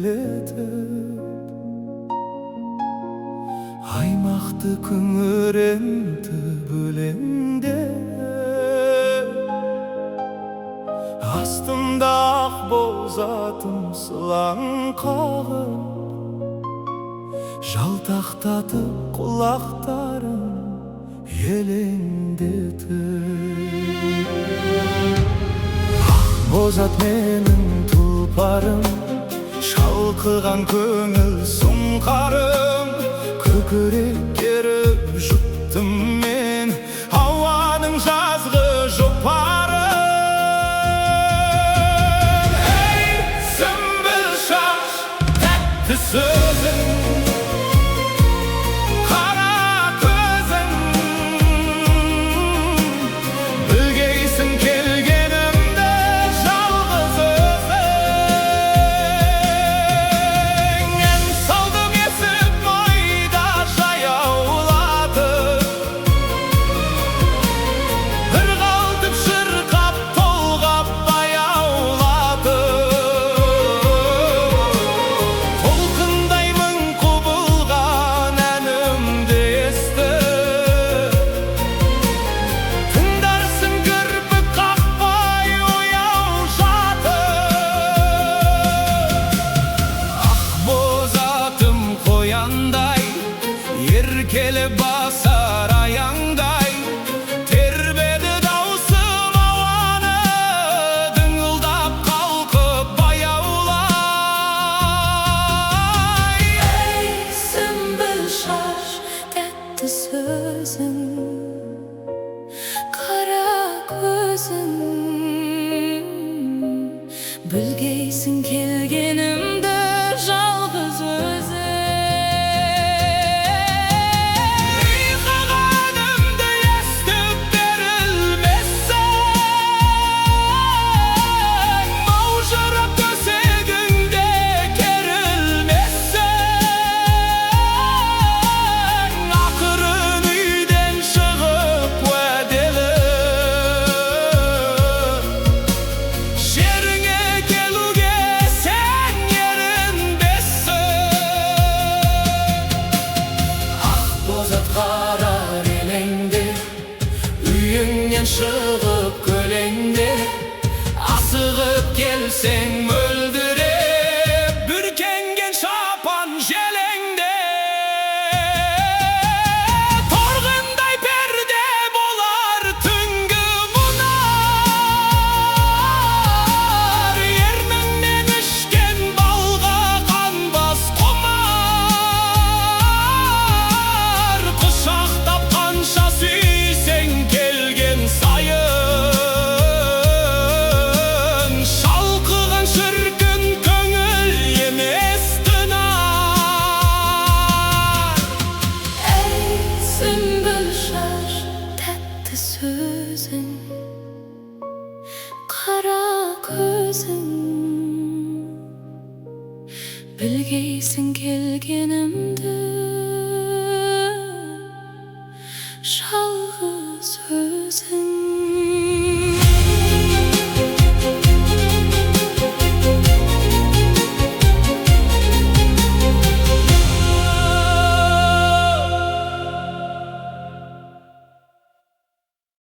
келетіп, аймақты күңірентіп өлеңде. Астымда ақ боз атым сылаң қағып, жалтақтатып құлақтарын елеңдетіп. Ақ боз ат менің тұлпарым, шалқыған көңіл сұңқарым. Көкірек керіп жұттым мен ауаның жазғы жұпарын. Ей, сүмбіл шаш, тәтті сөзің, қара көзің, білгейсің келгенімді жалғыз өзің. Ән салдым есіп майда жаяулатып, бір қалтып шырқап толғап баяулатып. Толқындай мың құбылған әнімді естіп, тыңдарсың кірпік қақпай ояу жатып. Ақ боз атым қояндай, еркелеп басар аяңдай. Тербеді даусым ауаны, дыңылдап қалқып баяулай. Ей, сүмбіл шаш, тәтті сөзің, қара көзің, білгейсің келгенімді жалғыз өзің. Қағанымды естіп берілмесің, маужырап төсегіңде керілмесің. Ақырын үйден шығып уәделі жеріңе келуге сен ерінбессің. Ақ боз ат қарар елеңде, үйіңнен шығып көлеңде. Асығып келсең мөлдіреп, бүркенген шапан желеңде. Торғындай перде болар түнгі мұнар, ерніңнен ішкен балға қанбас құмар. Құшақтап қанша сүйсең келген сайын, шалқыған шіркін көңіл емес тынар. Ей, сүмбіл шаш, тәтті сөзің, қара көзің, білгейсің келгенімді жалғыз